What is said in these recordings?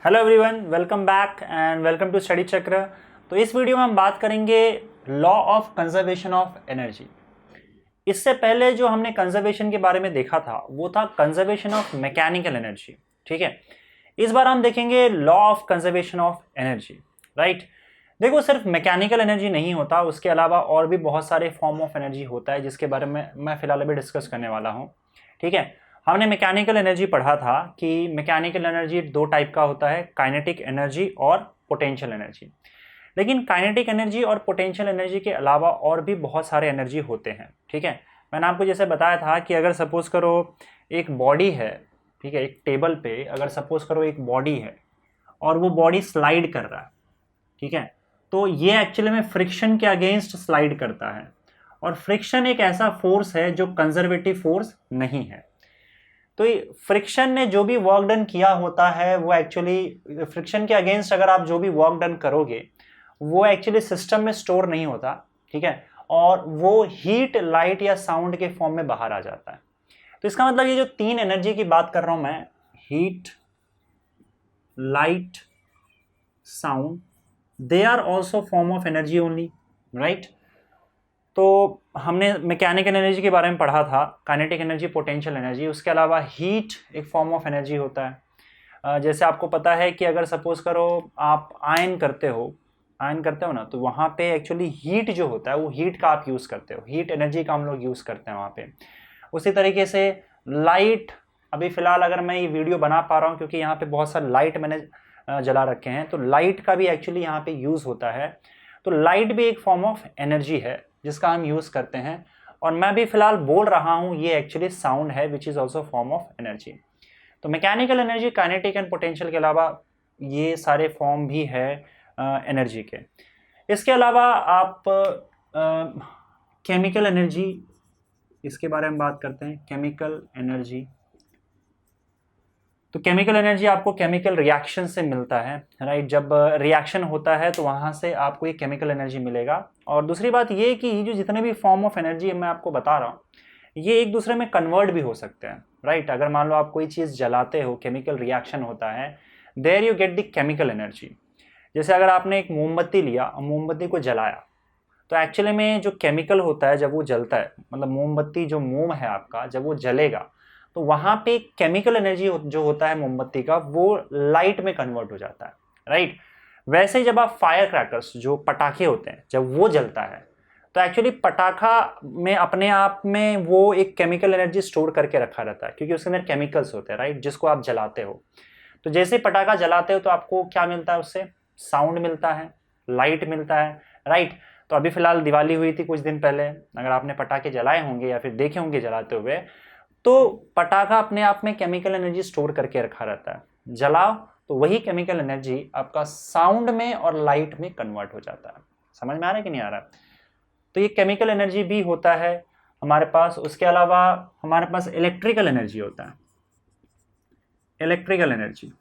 Hello everyone, welcome back and welcome to study Chakra. तो इस video में हम बात करेंगे law of conservation of energy. इससे पहले जो हमने कंजर्वेशन के बारे में देखा था वो था कंजर्वेशन ऑफ मैकेनिकल एनर्जी। ठीक है, इस बार हम देखेंगे law of conservation of energy. Right, देखो सिर्फ मैकेनिकल एनर्जी नहीं होता, उसके अलावा और भी बहुत सारे फॉर्म ऑफ एनर्जी होता है जिसके बारे में मैं फिलहाल अभी डिस्कस करने वाला हूँ। ठीक है, हमने मैकेनिकल एनर्जी पढ़ा था कि मैकेनिकल एनर्जी दो टाइप का होता है, काइनेटिक एनर्जी और पोटेंशियल एनर्जी। लेकिन काइनेटिक एनर्जी और पोटेंशियल एनर्जी के अलावा और भी बहुत सारे एनर्जी होते हैं। ठीक है, मैंने आपको जैसे बताया था कि अगर सपोज करो एक बॉडी है, ठीक है, एक टेबल पे अगर सपोज करो एक बॉडी है और वो बॉडी स्लाइड कर रहा है, ठीक है, तो ये एक्चुअली में फ्रिक्शन के अगेंस्ट स्लाइड करता है। और फ्रिक्शन एक ऐसा फोर्स है जो कंजर्वेटिव फोर्स नहीं है। तो फ्रिक्शन ने जो भी वर्क डन किया होता है वो एक्चुअली फ्रिक्शन के अगेंस्ट अगर आप जो भी वर्क डन करोगे वो एक्चुअली सिस्टम में स्टोर नहीं होता। ठीक है, और वो हीट, लाइट या साउंड के फॉर्म में बाहर आ जाता है। तो इसका मतलब ये जो तीन एनर्जी की बात कर रहा हूं मैं, heat, light, sound, they are also form of energy only. Right, तो हमने मैकेनिकल एनर्जी के बारे में पढ़ा था, काइनेटिक एनर्जी, पोटेंशियल एनर्जी। उसके अलावा हीट एक फॉर्म ऑफ एनर्जी होता है। जैसे आपको पता है कि अगर सपोज करो आप आयन करते हो ना, तो वहाँ पे एक्चुअली हीट जो होता है वो हीट का आप यूज़ करते हो, हीट एनर्जी का हम लोग यूज़ करते हैं वहाँ पे। उसी तरीके से लाइट, अभी फ़िलहाल अगर मैं ये वीडियो बना पा रहा हूँ क्योंकि यहाँ पे बहुत सारे लाइट मैंने जला रखे हैं, तो लाइट का भी एक्चुअली यहाँ पे यूज़ होता है। तो लाइट भी एक फॉर्म ऑफ एनर्जी है जिसका हम यूज़ करते हैं। और मैं भी फिलहाल बोल रहा हूँ ये एक्चुअली साउंड है which is also form of energy. तो mechanical energy, kinetic and potential के अलावा ये सारे फॉर्म भी है एनर्जी के। इसके अलावा आप केमिकल एनर्जी, इसके बारे में बात करते हैं, केमिकल एनर्जी। तो केमिकल एनर्जी आपको केमिकल रिएक्शन से मिलता है। राइट, जब रिएक्शन होता है तो वहाँ से आपको ये केमिकल एनर्जी मिलेगा। और दूसरी बात ये कि ये जो जितने भी फॉर्म ऑफ एनर्जी मैं आपको बता रहा हूँ ये एक दूसरे में कन्वर्ट भी हो सकते हैं। राइट, अगर मान लो आप कोई चीज़ जलाते हो, केमिकल रिएक्शन होता है, there you get the chemical energy. जैसे अगर आपने एक मोमबत्ती लिया और मोमबत्ती को जलाया, तो एक्चुअली में जो केमिकल होता है जब वो जलता है, मतलब मोमबत्ती जो मोम है आपका, जब वो जलेगा तो वहाँ पे केमिकल एनर्जी जो होता है मोमबत्ती का वो लाइट में कन्वर्ट हो जाता है। राइट, वैसे ही जब आप फायर क्रैकर्स, जो पटाखे होते हैं, जब वो जलता है तो एक्चुअली पटाखा में अपने आप में वो एक केमिकल एनर्जी स्टोर करके रखा रहता है क्योंकि उसके अंदर केमिकल्स होते हैं। राइट, जिसको आप जलाते हो, तो जैसे ही पटाखा जलाते हो तो आपको क्या मिलता है, उससे साउंड मिलता है, लाइट मिलता है। राइट, तो अभी फिलहाल दिवाली हुई थी कुछ दिन पहले, अगर आपने पटाखे जलाए होंगे या फिर देखे होंगे जलाते हुए, तो पटाखा अपने आप में केमिकल एनर्जी स्टोर करके रखा रहता है। जलाओ तो वही केमिकल एनर्जी आपका साउंड में और लाइट में कन्वर्ट हो जाता है। समझ में आ रहा है कि नहीं आ रहा? तो ये केमिकल एनर्जी भी होता है हमारे पास। उसके अलावा हमारे पास इलेक्ट्रिकल एनर्जी होता है, इलेक्ट्रिकल एनर्जी।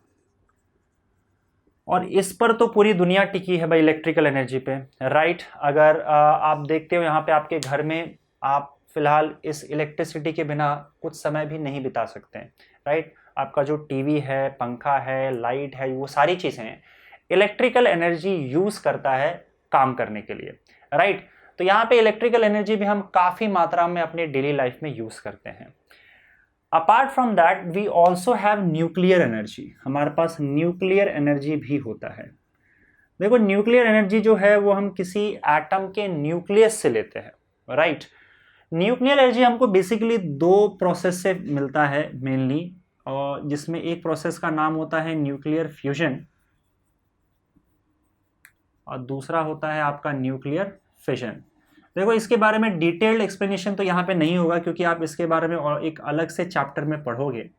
और इस पर तो पूरी दुनिया टिकी है भाई, इलेक्ट्रिकल एनर्जी पे। राइट, अगर आप देखते हो यहाँ पे आपके घर में, आप फिलहाल इस इलेक्ट्रिसिटी के बिना कुछ समय भी नहीं बिता सकते हैं। राइट, आपका जो टीवी है, पंखा है, लाइट है, वो सारी चीज़ें हैं, इलेक्ट्रिकल एनर्जी यूज़ करता है काम करने के लिए। राइट, तो यहाँ पे इलेक्ट्रिकल एनर्जी भी हम काफ़ी मात्रा में अपने डेली लाइफ में यूज़ करते हैं। Apart from that we also have nuclear energy. हमारे पास न्यूक्लियर एनर्जी भी होता है। देखो न्यूक्लियर एनर्जी जो है वो हम किसी एटम के न्यूक्लियस से लेते हैं। राइट, न्यूक्लियर एनर्जी हमको बेसिकली दो प्रोसेस से मिलता है मेनली, और जिसमें एक प्रोसेस का नाम होता है न्यूक्लियर फ्यूजन और दूसरा होता है आपका न्यूक्लियर फिशन। देखो इसके बारे में डिटेल्ड एक्सप्लेनेशन तो यहाँ पे नहीं होगा क्योंकि आप इसके बारे में और एक अलग से चैप्टर में पढ़ोगे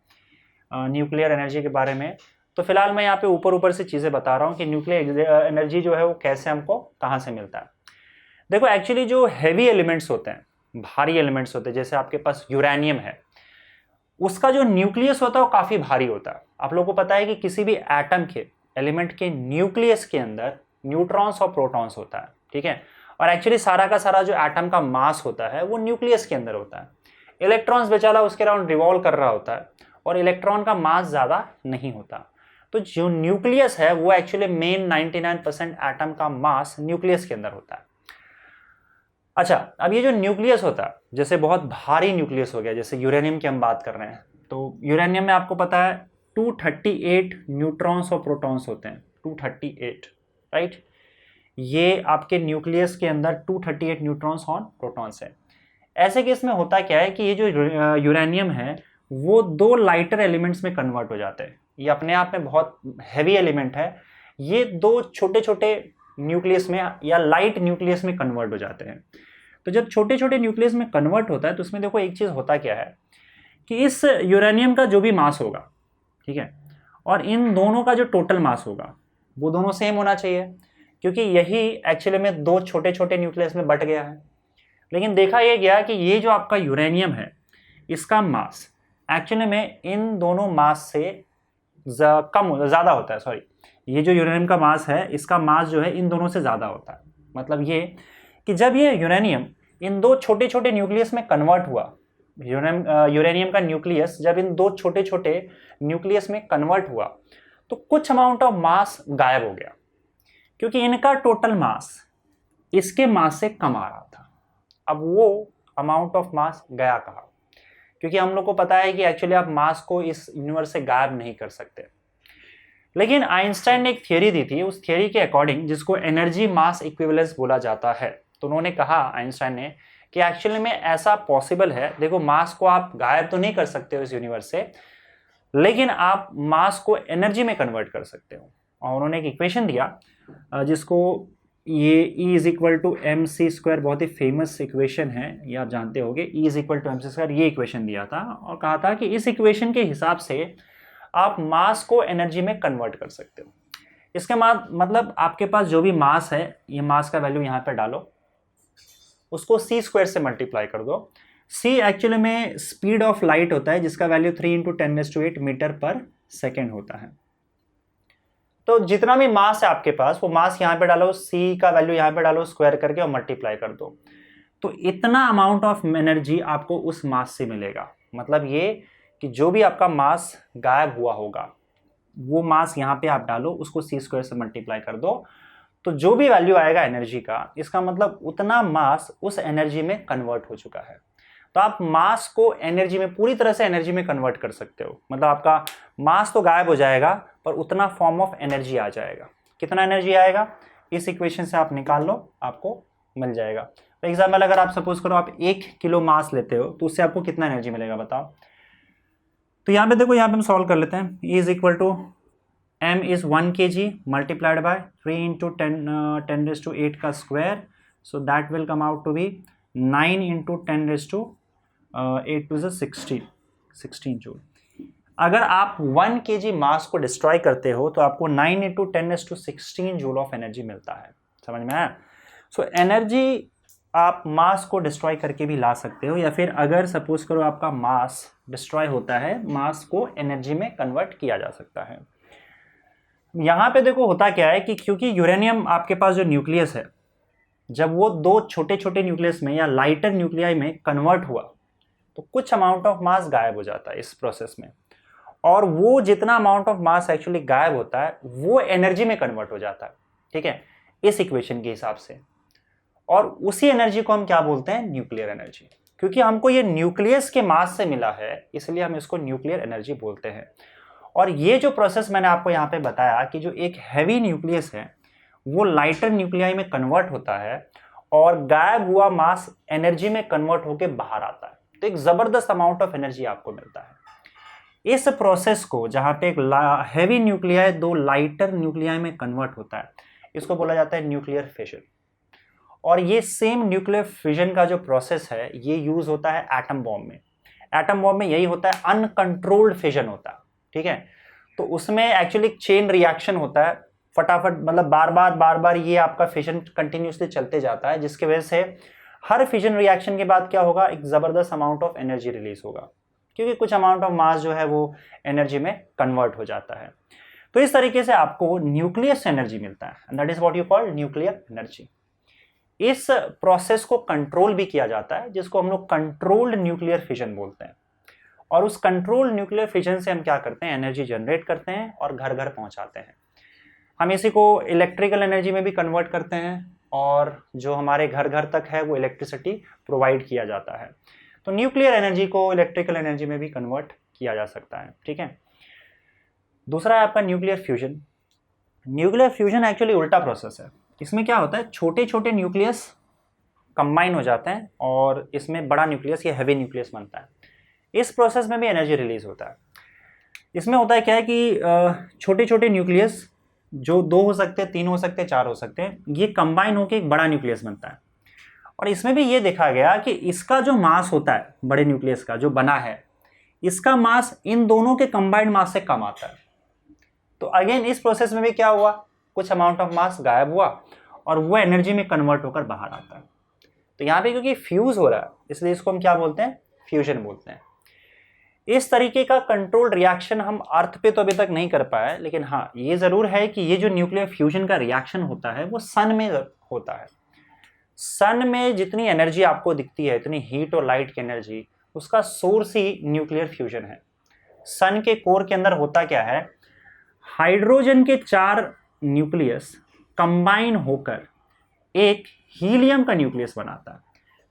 न्यूक्लियर एनर्जी के बारे में। तो फिलहाल मैं यहाँ पे ऊपर ऊपर से चीज़ें बता रहा हूँ कि न्यूक्लियर एनर्जी जो है वो कैसे हमको कहाँ से मिलता है। देखो एक्चुअली जो हैवी एलिमेंट्स होते हैं, भारी एलिमेंट्स होते हैं, जैसे आपके पास यूरेनियम है, उसका जो न्यूक्लियस होता है वो काफ़ी भारी होता है। आप लोगों को पता है कि किसी भी एटम के, एलिमेंट के न्यूक्लियस के अंदर न्यूट्रॉन्स और प्रोटॉन्स होता है। ठीक है, और एक्चुअली सारा का सारा जो एटम का मास होता है वो न्यूक्लियस के अंदर होता है। इलेक्ट्रॉन्स बेचारा उसके अराउंड रिवॉल्व कर रहा होता है और इलेक्ट्रॉन का मास ज़्यादा नहीं होता। तो जो न्यूक्लियस है वो एक्चुअली मेन 99% एटम का मास न्यूक्लियस के अंदर होता है। अच्छा, अब ये जो न्यूक्लियस होता है, जैसे बहुत भारी न्यूक्लियस हो गया, जैसे यूरेनियम की हम बात कर रहे हैं, तो यूरेनियम में आपको पता है 238 न्यूट्रॉन्स और प्रोटॉन्स होते हैं, 238, राइट। ये आपके न्यूक्लियस के अंदर 238 न्यूट्रॉन्स और प्रोटॉन्स है। ऐसे केस में होता क्या है कि ये जो यूरेनियम है वो दो लाइटर एलिमेंट्स में कन्वर्ट हो जाते हैं। ये अपने आप में बहुत हैवी एलिमेंट है, ये दो छोटे छोटे न्यूक्लियस में या लाइट न्यूक्लियस में कन्वर्ट हो जाते हैं। तो जब छोटे छोटे न्यूक्लियस में कन्वर्ट होता है तो उसमें देखो एक चीज़ होता क्या है कि इस यूरेनियम का जो भी मास होगा, ठीक है, और इन दोनों का जो टोटल मास होगा वो दोनों सेम होना चाहिए, क्योंकि यही एक्चुअली में दो छोटे छोटे न्यूक्लियस में बट गया है। लेकिन देखा यह गया कि ये जो आपका यूरेनियम है इसका मास एक्चुअली में इन दोनों मास से ज़्यादा होता है। सॉरी, ये जो यूरेनियम का मास है इसका मास जो है इन दोनों से ज़्यादा होता है। मतलब ये कि जब ये यूरेनियम इन दो छोटे छोटे न्यूक्लियस में कन्वर्ट हुआ, यूरेनियम का न्यूक्लियस जब इन दो छोटे छोटे न्यूक्लियस में कन्वर्ट हुआ तो कुछ अमाउंट ऑफ मास गायब हो गया, क्योंकि इनका टोटल मास इसके मास से कम आ रहा था। अब वो अमाउंट ऑफ मास गया कहाँ? क्योंकि हम लोग को पता है कि एक्चुअली आप मास को इस यूनिवर्स से गायब नहीं कर सकते। लेकिन आइंस्टाइन ने एक थियरी दी थी, उस थियरी के अकॉर्डिंग, जिसको एनर्जी मास इक्विवेलेंस बोला जाता है, तो उन्होंने कहा आइंस्टाइन ने कि एक्चुअली में ऐसा पॉसिबल है। देखो, मास को आप गायब तो नहीं कर सकते हो इस यूनिवर्स से, लेकिन आप मास को एनर्जी में कन्वर्ट कर सकते हो। और उन्होंने एक इक्वेशन दिया जिसको ये E is equal to M C square, बहुत ही फेमस इक्वेशन है, ये आप जानते होंगे, E is equal to M C square, ये इक्वेशन दिया था और कहा था कि इस इक्वेशन के हिसाब से आप मास को एनर्जी में कन्वर्ट कर सकते हो। इसके बाद मतलब आपके पास जो भी मास है, ये मास का वैल्यू यहाँ पे डालो, उसको c स्क्वायर से मल्टीप्लाई कर दो। c एक्चुअली में स्पीड ऑफ लाइट होता है, जिसका वैल्यू 3 × 10⁸ मीटर पर सेकेंड होता है। तो जितना भी मास है आपके पास, वो मास यहाँ पे डालो, c का वैल्यू यहाँ पे डालो स्क्वायर करके और मल्टीप्लाई कर दो, तो इतना अमाउंट ऑफ एनर्जी आपको उस मास से मिलेगा। मतलब ये कि जो भी आपका मास गायब हुआ होगा वो मास यहाँ पे आप डालो, उसको c स्क्वायर से मल्टीप्लाई कर दो, तो जो भी वैल्यू आएगा एनर्जी का, इसका मतलब उतना मास उस एनर्जी में कन्वर्ट हो चुका है। तो आप मास को एनर्जी में, पूरी तरह से एनर्जी में कन्वर्ट कर सकते हो। मतलब आपका मास तो गायब हो जाएगा पर उतना फॉर्म ऑफ एनर्जी आ जाएगा। कितना एनर्जी आएगा इस इक्वेशन से आप निकाल लो, आपको मिल जाएगा। फॉर एग्जाम्पल, अगर आप सपोज करो आप 1 किलो मास लेते हो तो उससे आपको कितना एनर्जी मिलेगा बताओ। तो यहाँ पे देखो, यहाँ पे हम सॉल्व कर लेते हैं। E is equal to m is 1 kg multiplied by 3 × 10⁸ का square, so that will come out to be 9 × 10⁸ to 16 joule. अगर आप 1 kg मास को डिस्ट्रॉय करते हो तो आपको 9 × 10⁻16 जूल ऑफ एनर्जी मिलता है। समझ में आया? सो एनर्जी आप मास को डिस्ट्रॉय करके भी ला सकते हो, या फिर अगर सपोज करो आपका मास डिस्ट्रॉय होता है, मास को एनर्जी में कन्वर्ट किया जा सकता है। यहाँ पे देखो होता क्या है कि क्योंकि यूरेनियम आपके पास जो न्यूक्लियस है, जब वो दो छोटे छोटे न्यूक्लियस में या लाइटर न्यूक्लियाई में कन्वर्ट हुआ तो कुछ अमाउंट ऑफ मास गायब हो जाता है इस प्रोसेस में, और वो जितना अमाउंट ऑफ मास एक्चुअली गायब होता है वो एनर्जी में कन्वर्ट हो जाता है, ठीक है, इस इक्वेशन के हिसाब से। और उसी एनर्जी को हम क्या बोलते हैं? Nuclear energy. क्योंकि हमको ये न्यूक्लियस के मास से मिला है इसलिए हम इसको न्यूक्लियर एनर्जी बोलते हैं। और ये जो प्रोसेस मैंने आपको यहाँ पे बताया कि जो एक हैवी न्यूक्लियस है वो लाइटर न्यूक्लियाई में कन्वर्ट होता है और गायब हुआ मास एनर्जी में कन्वर्ट होकर बाहर आता है, तो एक जबरदस्त अमाउंट ऑफ एनर्जी आपको मिलता है। इस प्रोसेस को, जहां पे एक हैवी न्यूक्लियाई दो लाइटर न्यूक्लियाई में कन्वर्ट होता है, इसको बोला जाता है न्यूक्लियर फिशन। और ये सेम न्यूक्लियर फिशन का जो प्रोसेस है ये यूज होता है एटम बॉम्ब में। एटम बॉम्ब में यही होता है, अनकंट्रोल्ड फिशन होता है, ठीक है। तो उसमें एक्चुअली चेन रिएक्शन होता है, फटाफट, मतलब बार बार ये आपका फिशन कंटिन्यूसली चलते जाता है, जिसकी वजह से हर फिशन रिएक्शन के बाद क्या होगा, एक जबरदस्त अमाउंट ऑफ एनर्जी रिलीज होगा, क्योंकि कुछ अमाउंट ऑफ मास जो है वो एनर्जी में कन्वर्ट हो जाता है। तो इस तरीके से आपको न्यूक्लियस एनर्जी मिलता है, and that is what you call nuclear energy. इस प्रोसेस को कंट्रोल भी किया जाता है, जिसको हम लोग कंट्रोल्ड न्यूक्लियर फिशन बोलते हैं। और उस कंट्रोल न्यूक्लियर फिजन से हम क्या करते हैं, एनर्जी जनरेट करते हैं और घर घर पहुंचाते हैं। हम इसी को इलेक्ट्रिकल एनर्जी में भी कन्वर्ट करते हैं और जो हमारे घर घर तक है वो इलेक्ट्रिसिटी प्रोवाइड किया जाता है। तो न्यूक्लियर एनर्जी को इलेक्ट्रिकल एनर्जी में भी कन्वर्ट किया जा सकता है, ठीक है। दूसरा है आपका nuclear fusion. Nuclear fusion actually उल्टा प्रोसेस है। इसमें क्या होता है, छोटे छोटे न्यूक्लियस कंबाइन हो जाते हैं और इसमें बड़ा न्यूक्लियस या हैवी न्यूक्लियस बनता है। इस प्रोसेस में भी एनर्जी रिलीज होता है। इसमें होता है क्या है कि छोटे छोटे न्यूक्लियस जो 2 हो सकते हैं, 3 हो सकते हैं, 4 हो सकते हैं, ये कंबाइन होकर एक बड़ा न्यूक्लियस बनता है। और इसमें भी ये देखा गया कि इसका जो मास होता है बड़े न्यूक्लियस का जो बना है, इसका मास इन दोनों के कंबाइंड मास से कम आता है। तो अगेन इस प्रोसेस में भी क्या हुआ, कुछ अमाउंट ऑफ मास गायब हुआ और वो एनर्जी में कन्वर्ट होकर बाहर आता है। तो यहाँ पे क्योंकि फ्यूज हो रहा है इसलिए इसको हम क्या बोलते हैं, फ्यूजन बोलते हैं। इस तरीके का कंट्रोल रिएक्शन हम अर्थ पे तो अभी तक नहीं कर पाए, लेकिन हाँ ये जरूर है कि ये जो न्यूक्लियर फ्यूजन का रिएक्शन होता है वो सन में होता है। सन में जितनी एनर्जी आपको दिखती है, इतनी हीट और लाइट की एनर्जी, उसका सोर्स ही न्यूक्लियर फ्यूजन है। सन के कोर के अंदर होता क्या है, हाइड्रोजन के 4 न्यूक्लियस कंबाइन होकर एक हीलियम का न्यूक्लियस बनाता है।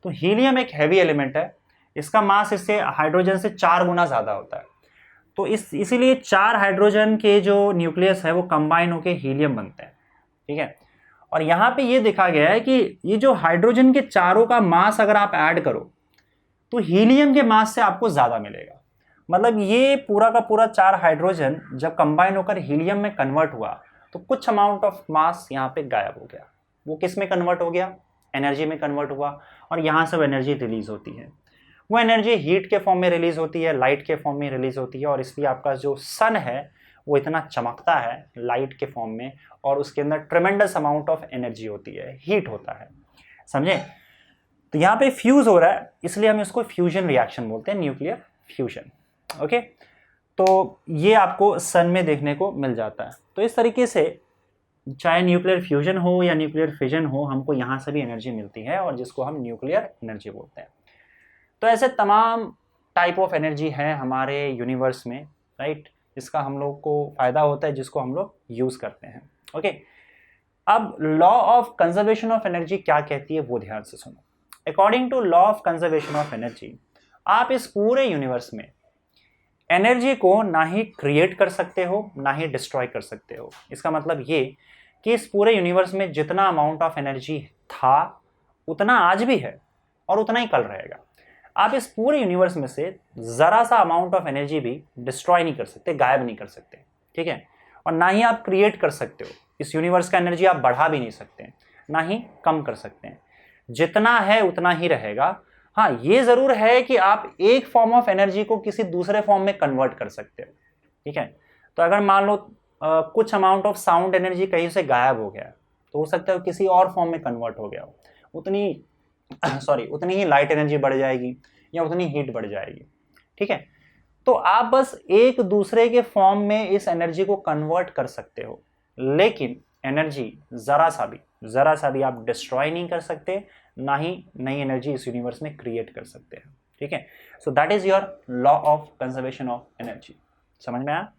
तो हीलियम एक हैवी एलिमेंट है, इसका मास इससे हाइड्रोजन से 4 गुना ज़्यादा होता है। तो इसीलिए 4 हाइड्रोजन के जो न्यूक्लियस है वो कंबाइन होकर हीलियम बनते हैं, ठीक है। और यहाँ पे ये देखा गया है कि ये जो हाइड्रोजन के चारों का मास अगर आप ऐड करो तो हीलियम के मास से आपको ज़्यादा मिलेगा। मतलब ये पूरा का पूरा 4 हाइड्रोजन जब कंबाइन होकर हीलियम में कन्वर्ट हुआ तो कुछ अमाउंट ऑफ मास यहाँ पे गायब हो गया। वो किस में कन्वर्ट हो गया, एनर्जी में कन्वर्ट हुआ और यहाँ से एनर्जी रिलीज होती है। वो एनर्जी हीट के फॉर्म में रिलीज होती है, लाइट के फॉर्म में रिलीज होती है और इसलिए आपका जो सन है वो इतना चमकता है लाइट के फॉर्म में और उसके अंदर ट्रेमेंडस अमाउंट ऑफ एनर्जी होती है, हीट होता है, समझे। तो यहाँ पे फ्यूज हो रहा है इसलिए हम इसको फ्यूजन रिएक्शन बोलते हैं, न्यूक्लियर फ्यूजन, ओके। तो ये आपको सन में देखने को मिल जाता है। तो इस तरीके से चाहे न्यूक्लियर फ्यूजन हो या न्यूक्लियर फिजन हो, हमको यहाँ से भी एनर्जी मिलती है और जिसको हम न्यूक्लियर एनर्जी बोलते हैं। तो ऐसे तमाम टाइप ऑफ एनर्जी है हमारे यूनिवर्स में, राइट, जिसका हम लोग को फ़ायदा होता है, जिसको हम लोग यूज़ करते हैं, ओके। अब law of conservation of energy क्या कहती है वो ध्यान से सुनो। According to law of conservation of energy, आप इस पूरे यूनिवर्स में एनर्जी को ना ही क्रिएट कर सकते हो ना ही डिस्ट्रॉय कर सकते हो। इसका मतलब ये कि इस पूरे यूनिवर्स में जितना अमाउंट ऑफ एनर्जी था उतना आज भी है और उतना ही कल रहेगा। आप इस पूरे यूनिवर्स में से ज़रा सा अमाउंट ऑफ एनर्जी भी डिस्ट्रॉय नहीं कर सकते, गायब नहीं कर सकते, ठीक है। और ना ही आप क्रिएट कर सकते हो। इस यूनिवर्स का एनर्जी आप बढ़ा भी नहीं सकते, ना ही कम कर सकते हैं। जितना है उतना ही रहेगा। हाँ, ये ज़रूर है कि आप एक फॉर्म ऑफ एनर्जी को किसी दूसरे फॉर्म में कन्वर्ट कर सकते हो, ठीक है। तो अगर मान लो कुछ अमाउंट ऑफ साउंड एनर्जी कहीं से गायब हो गया तो हो सकता है किसी और फॉर्म में कन्वर्ट हो गया हो, उतनी ही लाइट एनर्जी बढ़ जाएगी या उतनी हीट बढ़ जाएगी, ठीक है। तो आप बस एक दूसरे के फॉर्म में इस एनर्जी को कन्वर्ट कर सकते हो, लेकिन एनर्जी ज़रा सा भी आप डिस्ट्रॉय नहीं कर सकते, ना ही नई एनर्जी इस यूनिवर्स में क्रिएट कर सकते हैं, ठीक है। So that is your law of conservation of energy. समझ में आया।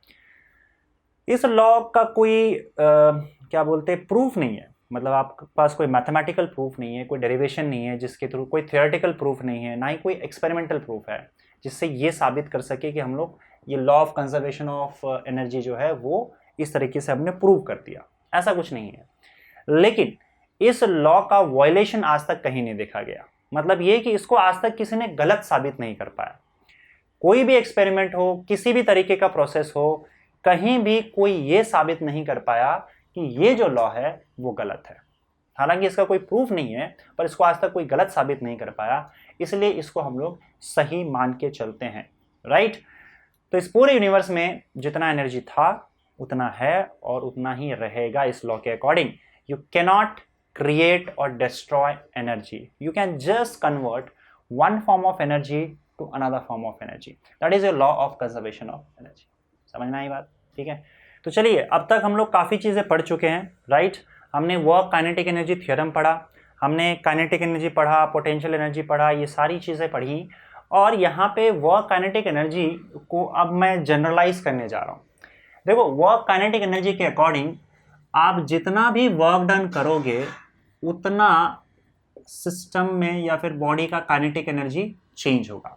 इस लॉ का कोई क्या बोलते हैं, प्रूफ नहीं है। मतलब आपके पास कोई मैथमेटिकल प्रूफ नहीं है, कोई डेरिवेशन नहीं है जिसके थ्रू, कोई थियोरेटिकल प्रूफ नहीं है, ना ही कोई एक्सपेरिमेंटल प्रूफ है जिससे ये साबित कर सके कि हम लोग ये law of conservation of energy जो है वो इस तरीके से हमने प्रूव कर दिया। ऐसा कुछ नहीं है। लेकिन इस लॉ का वायलेशन आज तक कहीं नहीं देखा गया। मतलब ये कि इसको आज तक किसी ने गलत साबित नहीं कर पाया। कोई भी एक्सपेरिमेंट हो, किसी भी तरीके का प्रोसेस हो, कहीं भी कोई ये साबित नहीं कर पाया कि ये जो लॉ है वो गलत है। हालांकि इसका कोई प्रूफ नहीं है, पर इसको आज तक कोई गलत साबित नहीं कर पाया, इसलिए इसको हम लोग सही मान के चलते हैं, राइट। तो इस पूरे यूनिवर्स में जितना एनर्जी था उतना है और उतना ही रहेगा। इस लॉ के according you cannot create or destroy energy. You can just convert one form of energy to another form of energy. That is a law of conservation of energy. समझ में आई बात, ठीक है। तो चलिए, अब तक हम लोग काफ़ी चीज़ें पढ़ चुके हैं, राइट। हमने वर्क काइनेटिक एनर्जी थ्योरम पढ़ा, हमने काइनेटिक एनर्जी पढ़ा, पोटेंशियल एनर्जी पढ़ा, ये सारी चीज़ें पढ़ी। और यहाँ पे वर्क काइनेटिक एनर्जी को अब मैं जनरलाइज करने जा रहा हूँ। देखो, वर्क काइनेटिक एनर्जी के अकॉर्डिंग आप जितना भी वर्क डन करोगे उतना सिस्टम में या फिर बॉडी का काइनेटिक एनर्जी चेंज होगा।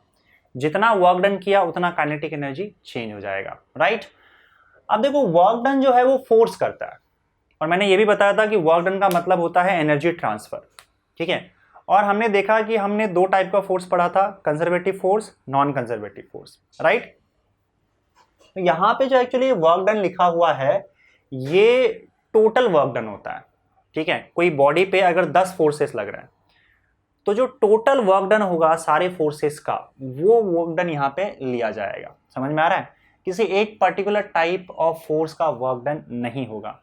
जितना वर्क डन किया उतना काइनेटिक एनर्जी चेंज हो जाएगा, राइट। अब देखो, वर्क डन जो है वो फोर्स करता है, और मैंने ये भी बताया था कि वर्क डन का मतलब होता है एनर्जी ट्रांसफर, ठीक है। और हमने देखा कि हमने दो टाइप का फोर्स पढ़ा था, conservative force, non conservative force, right. तो यहां पे जो एक्चुअली वर्क डन लिखा हुआ है ये टोटल वर्क डन होता है, ठीक है। कोई बॉडी पे अगर 10 फोर्सेस लग रहे हैं तो जो टोटल वर्क डन होगा सारे फोर्सेस का, वो वर्क डन यहां पे लिया जाएगा। समझ में आ रहा है? किसी एक पर्टिकुलर टाइप ऑफ फोर्स का वर्क डन नहीं होगा।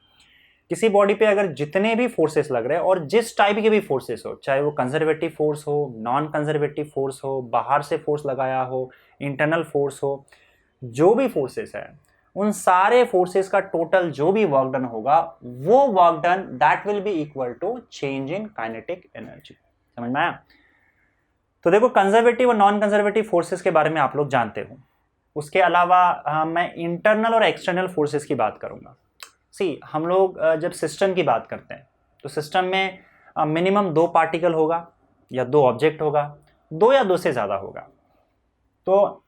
किसी बॉडी पे अगर जितने भी फोर्सेस लग रहे हैं और जिस टाइप के भी फोर्सेस हो, चाहे वो कंजर्वेटिव फोर्स हो, नॉन कंजर्वेटिव फोर्स हो, बाहर से फोर्स लगाया हो, इंटरनल फोर्स हो, जो भी फोर्सेस है, उन सारे फोर्सेस का टोटल जो भी वर्क डन होगा वो work done that will be equal to change in kinetic energy. समझ में आया? तो देखो, कंजर्वेटिव और नॉन कंजर्वेटिव फोर्सेस के बारे में आप लोग जानते हो। उसके अलावा मैं इंटरनल और एक्सटर्नल फोर्सेस की बात करूंगा। हम लोग जब सिस्टम की बात करते हैं तो सिस्टम में मिनिमम 2 पार्टिकल होगा या 2 ऑब्जेक्ट होगा, 2 या 2 से ज़्यादा होगा। तो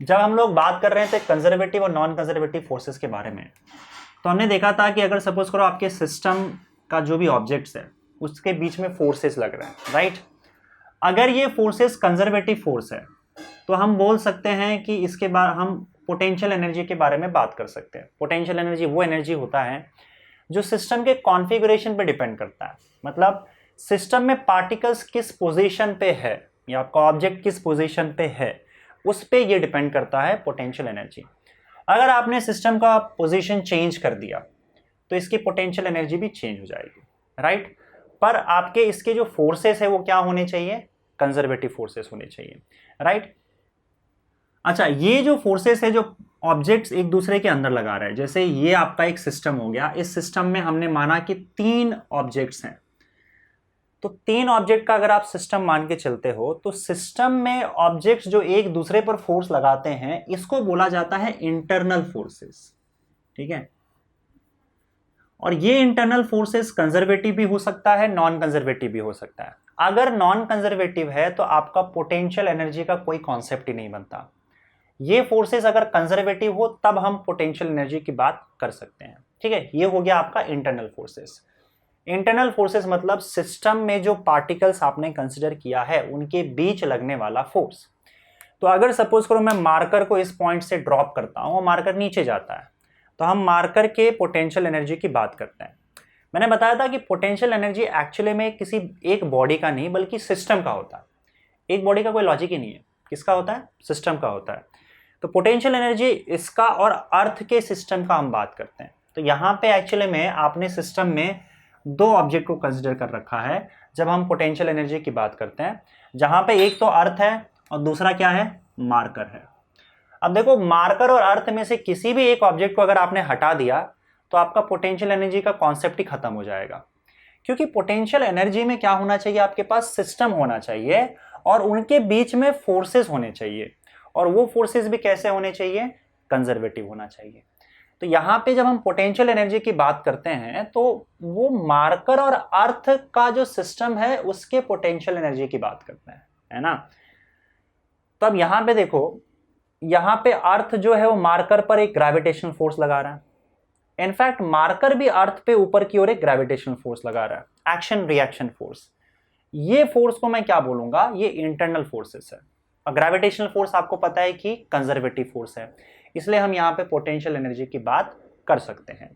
जब हम लोग बात कर रहे थे कंजर्वेटिव और नॉन कंजर्वेटिव फोर्सेस के बारे में, तो हमने देखा था कि अगर सपोज करो आपके सिस्टम का जो भी ऑब्जेक्ट्स है उसके बीच में फोर्सेस लग रहे हैं, राइट। अगर ये फोर्सेस कंजर्वेटिव फोर्स है तो हम बोल सकते हैं कि इसके बाद हम पोटेंशियल एनर्जी के बारे में बात कर सकते हैं। पोटेंशियल एनर्जी वो एनर्जी होता है जो सिस्टम के कॉन्फ़िगरेशन पे डिपेंड करता है। मतलब सिस्टम में पार्टिकल्स किस पोजीशन पे है या आपका ऑब्जेक्ट किस पोजीशन पे है, उस पे ये डिपेंड करता है पोटेंशियल एनर्जी। अगर आपने सिस्टम का पोजीशन चेंज कर दिया तो इसकी पोटेंशियल एनर्जी भी चेंज हो जाएगी, राइट। पर आपके इसके जो फोर्सेस है वो क्या होने चाहिए? कंजर्वेटिव फोर्सेस होने चाहिए, राइट। अच्छा, ये जो फोर्सेस है जो ऑब्जेक्ट्स एक दूसरे के अंदर लगा रहे हैं, जैसे ये आपका एक सिस्टम हो गया, इस सिस्टम में हमने माना कि 3 ऑब्जेक्ट्स हैं। तो 3 ऑब्जेक्ट का अगर आप सिस्टम मान के चलते हो तो सिस्टम में ऑब्जेक्ट्स जो एक दूसरे पर फोर्स लगाते हैं इसको बोला जाता है इंटरनल फोर्सेस, ठीक है। और ये इंटरनल फोर्सेस कंजर्वेटिव भी हो सकता है, नॉन कंजर्वेटिव भी हो सकता है। अगर नॉन कंजर्वेटिव है तो आपका पोटेंशियल एनर्जी का कोई कॉन्सेप्ट ही नहीं बनता। ये फोर्सेस अगर कंजर्वेटिव हो तब हम पोटेंशियल एनर्जी की बात कर सकते हैं, ठीक है। ये हो गया आपका इंटरनल फोर्सेस। इंटरनल फोर्सेस मतलब सिस्टम में जो पार्टिकल्स आपने कंसिडर किया है उनके बीच लगने वाला फोर्स। तो अगर सपोज करो मैं मार्कर को इस पॉइंट से ड्रॉप करता हूं और मार्कर नीचे जाता है तो हम मार्कर के पोटेंशियल एनर्जी की बात करते हैं। मैंने बताया था कि पोटेंशियल एनर्जी एक्चुअली में किसी एक बॉडी का नहीं बल्कि सिस्टम का होता है। एक बॉडी का कोई लॉजिक ही नहीं है। किसका होता है? सिस्टम का होता है। तो पोटेंशियल एनर्जी इसका और अर्थ के सिस्टम का हम बात करते हैं। तो यहाँ पे एक्चुअली में आपने सिस्टम में 2 ऑब्जेक्ट को कंसिडर कर रखा है जब हम पोटेंशियल एनर्जी की बात करते हैं, जहाँ पे एक तो अर्थ है और दूसरा क्या है? मार्कर है। अब देखो, मार्कर और अर्थ में से किसी भी एक ऑब्जेक्ट को अगर आपने हटा दिया तो आपका पोटेंशियल एनर्जी का कॉन्सेप्ट ही खत्म हो जाएगा। क्योंकि पोटेंशियल एनर्जी में क्या होना चाहिए? आपके पास सिस्टम होना चाहिए और उनके बीच में फोर्सेस होने चाहिए, और वो फोर्सेस भी कैसे होने चाहिए? कंजर्वेटिव होना चाहिए। तो यहाँ पे जब हम पोटेंशियल एनर्जी की बात करते हैं तो वो मार्कर और अर्थ का जो सिस्टम है उसके पोटेंशियल एनर्जी की बात करते हैं, है ना। तो अब यहाँ पे देखो, यहाँ पे अर्थ जो है वो मार्कर पर एक ग्रेविटेशनल फोर्स लगा रहा है। इनफैक्ट मार्कर भी अर्थ पे ऊपर की ओर एक ग्रेविटेशनल फोर्स लगा रहा है, एक्शन रिएक्शन फोर्स। ये फोर्स को मैं क्या बोलूंगा? ये इंटरनल फोर्सेस है। और ग्रेविटेशनल फोर्स आपको पता है कि कंजर्वेटिव फोर्स है, इसलिए हम यहाँ पे पोटेंशियल एनर्जी की बात कर सकते हैं।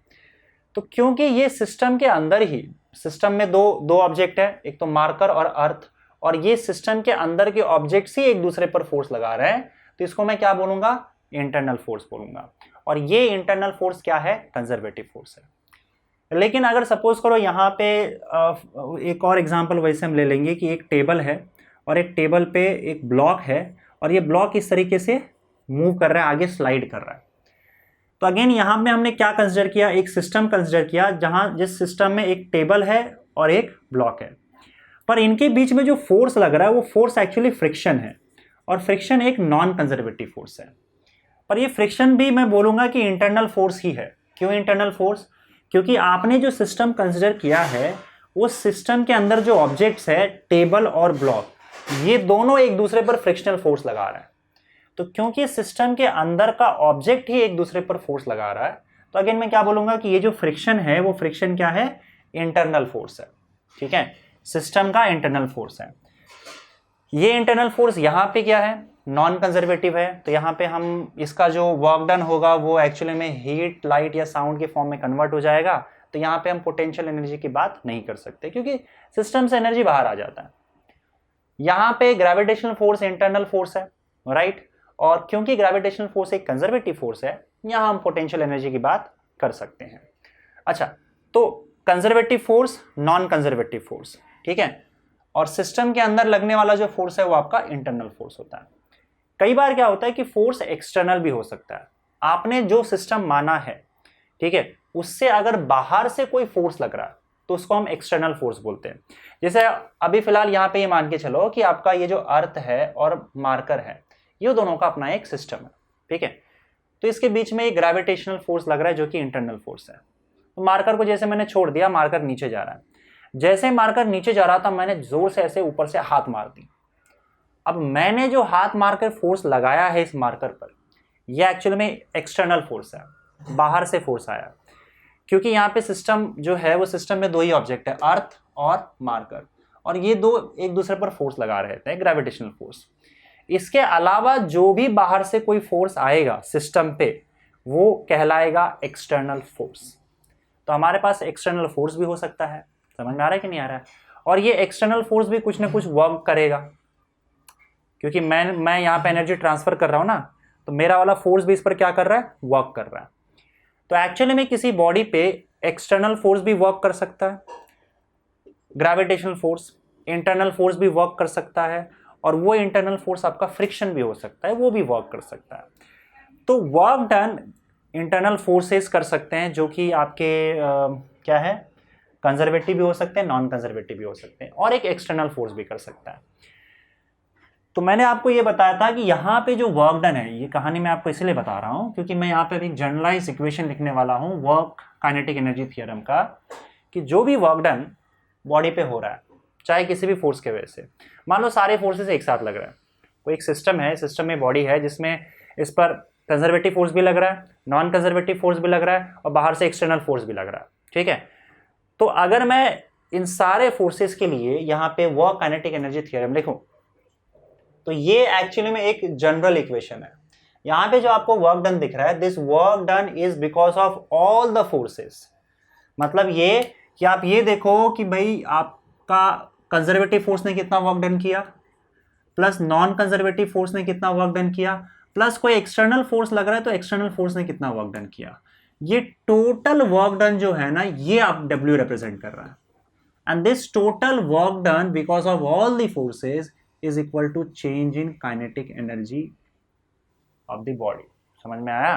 तो क्योंकि ये सिस्टम के अंदर ही, सिस्टम में दो ऑब्जेक्ट है, एक तो मार्कर और अर्थ, और ये सिस्टम के अंदर के ऑब्जेक्ट्स ही एक दूसरे पर फोर्स लगा रहे हैं, तो इसको मैं क्या बोलूंगा? इंटरनल फोर्स बोलूंगा। और ये इंटरनल फोर्स क्या है? कंजर्वेटिव फोर्स है। लेकिन अगर सपोज करो यहाँ पे एक और एग्जांपल वैसे हम ले लेंगे कि एक टेबल है और एक टेबल पे एक ब्लॉक है और ये ब्लॉक इस तरीके से मूव कर रहा है, आगे स्लाइड कर रहा है। तो अगेन यहाँ पे हमने क्या कंसिडर किया? एक सिस्टम कंसिडर किया, जहां जिस सिस्टम में एक टेबल है और एक ब्लॉक है, पर इनके बीच में जो फोर्स लग रहा है वो फोर्स एक्चुअली फ्रिक्शन है। और फ्रिक्शन एक नॉन कंजर्वेटिव फोर्स है। पर ये फ्रिक्शन भी मैं बोलूँगा कि इंटरनल फोर्स ही है। क्यों इंटरनल फोर्स? क्योंकि आपने जो सिस्टम कंसिडर किया है उस सिस्टम के अंदर जो ऑब्जेक्ट्स है, टेबल और ब्लॉक, ये दोनों एक दूसरे पर फ्रिक्शनल फोर्स लगा रहे हैं। तो क्योंकि सिस्टम के अंदर का ऑब्जेक्ट ही एक दूसरे पर फोर्स लगा रहा है, तो अगेन मैं क्या बोलूंगा कि ये जो फ्रिक्शन है वो फ्रिक्शन क्या है? इंटरनल फोर्स है। ठीक है, सिस्टम का इंटरनल फोर्स है। ये इंटरनल फोर्स यहाँ पे क्या है? नॉन कंजर्वेटिव है। तो यहाँ पे हम इसका जो वर्क डन होगा वो एक्चुअली में हीट, लाइट या साउंड के फॉर्म में कन्वर्ट हो जाएगा। तो यहाँ पे हम पोटेंशियल एनर्जी की बात नहीं कर सकते क्योंकि सिस्टम से एनर्जी बाहर आ जाता है। यहाँ पे ग्रेविटेशनल फोर्स इंटरनल फोर्स है, राइट? और क्योंकि ग्रेविटेशनल फोर्स एक कंजर्वेटिव फोर्स है, यहाँ हम पोटेंशियल एनर्जी की बात कर सकते हैं। अच्छा, तो conservative force, non conservative force, ठीक है। और सिस्टम के अंदर लगने वाला जो फोर्स है वो आपका इंटरनल फोर्स होता है। कई बार क्या होता है कि फोर्स एक्सटर्नल भी हो सकता है। आपने जो सिस्टम माना है, ठीक है, उससे अगर बाहर से कोई फोर्स लग रहा है तो उसको हम एक्सटर्नल फोर्स बोलते हैं। जैसे अभी फिलहाल यहाँ पे ये मान के चलो कि आपका ये जो अर्थ है और मार्कर है, ये दोनों का अपना एक सिस्टम है, ठीक है। तो इसके बीच में एक ग्रेविटेशनल फोर्स लग रहा है जो कि इंटरनल फोर्स है। तो मार्कर को जैसे मैंने छोड़ दिया, मार्कर नीचे जा रहा है। जैसे मार्कर नीचे जा रहा था, मैंने जोर से ऐसे ऊपर से हाथ मार दी। अब मैंने जो हाथ मारकर फोर्स लगाया है इस मार्कर पर, यह एक्चुअली में एक्सटर्नल फोर्स है, बाहर से फोर्स आया। क्योंकि यहाँ पे सिस्टम जो है वो सिस्टम में दो ही ऑब्जेक्ट है, अर्थ और मार्कर, और ये दो एक दूसरे पर फोर्स लगा रहे थे, ग्रेविटेशनल फोर्स। इसके अलावा जो भी बाहर से कोई फोर्स आएगा सिस्टम पे, वो कहलाएगा एक्सटर्नल फोर्स। तो हमारे पास एक्सटर्नल फोर्स भी हो सकता है। समझ में आ रहा है कि नहीं आ रहा है? और ये एक्सटर्नल फोर्स भी कुछ ना कुछ वर्क करेगा, क्योंकि मैं यहाँ पे एनर्जी ट्रांसफर कर रहा हूँ ना, तो मेरा वाला फोर्स भी इस पर क्या कर रहा है? वर्क कर रहा है। तो एक्चुअली में किसी बॉडी पे एक्सटर्नल फोर्स भी वर्क कर सकता है, ग्रेविटेशनल फोर्स, इंटरनल फोर्स भी वर्क कर सकता है, और वो इंटरनल फोर्स आपका फ्रिक्शन भी हो सकता है, वो भी वर्क कर सकता है। तो वर्क डन इंटरनल फोर्सेस कर सकते हैं जो कि आपके क्या है, कंजर्वेटिव भी हो सकते हैं, नॉन कंजर्वेटिव भी हो सकते हैं, और एक एक्सटर्नल फोर्स भी कर सकता है। तो मैंने आपको ये बताया था कि यहाँ पे जो वर्क डन है, ये कहानी मैं आपको इसलिए बता रहा हूँ क्योंकि मैं यहाँ पे एक जनरलाइज इक्वेशन लिखने वाला हूँ वर्क काइनेटिक एनर्जी थ्योरम का, कि जो भी वर्क डन बॉडी पे हो रहा है, चाहे किसी भी फोर्स के वजह से, मान लो सारे फोर्सेस एक साथ लग रहा है, कोई एक सिस्टम है, सिस्टम में बॉडी है जिसमें इस पर कंजर्वेटिव फोर्स भी लग रहा है, नॉन कंजर्वेटिव फोर्स भी लग रहा है, और बाहर से एक्सटर्नल फोर्स भी लग रहा है, ठीक है। तो अगर मैं इन सारे फोर्सेस के लिए यहाँ पे वर्क काइनेटिक एनर्जी थ्योरम लिखूं, तो ये एक्चुअली में एक जनरल इक्वेशन है। यहाँ पे जो आपको वर्क डन दिख रहा है, this work done is because of all the forces. मतलब ये कि आप ये देखो कि भाई आपका कंजर्वेटिव फोर्स ने कितना वर्क डन किया, प्लस नॉन कंजर्वेटिव फोर्स ने कितना वर्क डन किया, प्लस कोई एक्सटर्नल फोर्स लग रहा है तो एक्सटर्नल फोर्स ने कितना वर्क डन किया। ये टोटल वर्क डन जो है ना, ये आप W रिप्रेजेंट कर रहा है। And this total work done because of all the forces is equal to change in kinetic energy of the body. समझ में आया?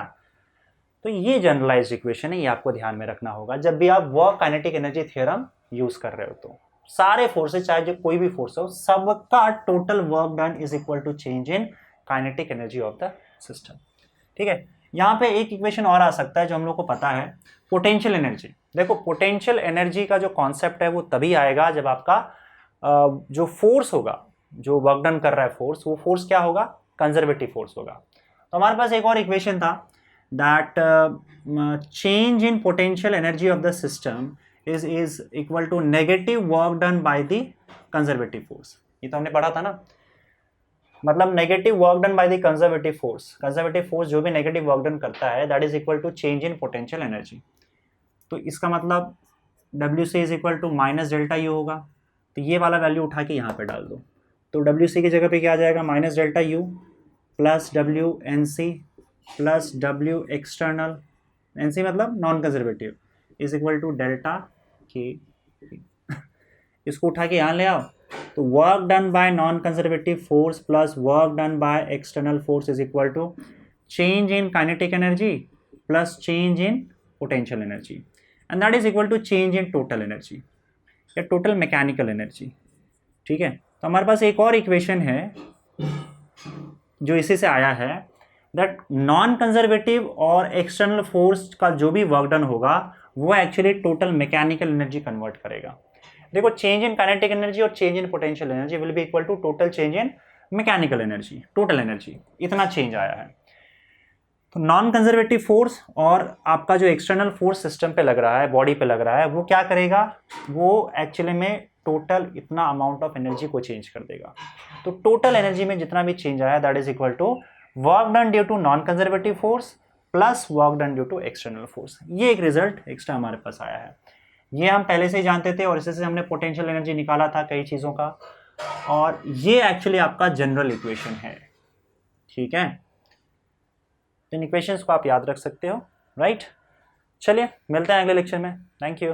तो ये जनरलाइज्ड इक्वेशन है, ये आपको ध्यान में रखना होगा जब भी आप work kinetic energy theorem use कर रहे हो। तो सारे फोर्सेस, चाहे जो कोई भी फोर्स हो, सबका total work done is equal to change in kinetic energy of the system, ठीक है। यहाँ पे एक इक्वेशन और आ सकता है जो हम लोग को पता है, पोटेंशियल एनर्जी। देखो, पोटेंशियल एनर्जी का जो कॉन्सेप्ट है वो तभी आएगा जब आपका जो फोर्स होगा, जो वर्क डन कर रहा है फोर्स, वो फोर्स क्या होगा? कंजर्वेटिव फोर्स होगा। तो हमारे पास एक और इक्वेशन था, that change in potential energy of the system is equal to negative work done by the conservative force। ये तो हमने पढ़ा था ना, मतलब negative work done by the conservative force, conservative force जो भी नेगेटिव वर्क डन करता है, that is equal to change in potential energy. तो इसका मतलब WC is equal to minus delta U होगा। तो ये वाला वैल्यू उठा के यहाँ पे डाल दो, तो WC की जगह पे क्या आ जाएगा? Minus delta U plus WNC plus W external, NC मतलब non conservative, is equal to delta के। इसको उठा के यहाँ ले आओ, तो work done by non conservative force plus work done by external force is equal to change in kinetic energy plus change in potential energy, and that is equal to change in total energy या total mechanical energy, ठीक है। तो हमारे पास एक और equation है जो इसी से आया है दैट नॉन कंजर्वेटिव और एक्सटर्नल फोर्स का जो भी वर्क डन होगा वो actually total mechanical energy convert करेगा। देखो, चेंज इन काइनेटिक एनर्जी और change in potential energy will be equal to total change in mechanical energy, total energy, इतना चेंज आया है। तो नॉन कंजर्वेटिव फोर्स और आपका जो एक्सटर्नल फोर्स सिस्टम पे लग रहा है, बॉडी पे लग रहा है, वो क्या करेगा, वो एक्चुअली में टोटल इतना अमाउंट ऑफ एनर्जी को चेंज कर देगा। तो टोटल एनर्जी में जितना भी चेंज आया that is equal to work done due to non conservative force plus work done due to external force. ये एक रिजल्ट एक्स्ट्रा हमारे पास आया है, ये हम पहले से ही जानते थे और इसी से हमने पोटेंशियल एनर्जी निकाला था कई चीज़ों का, और ये एक्चुअली आपका जनरल इक्वेशन है। ठीक है, इन इक्वेशंस को आप याद रख सकते हो, राइट। चलिए मिलते हैं अगले लेक्चर में, थैंक यू।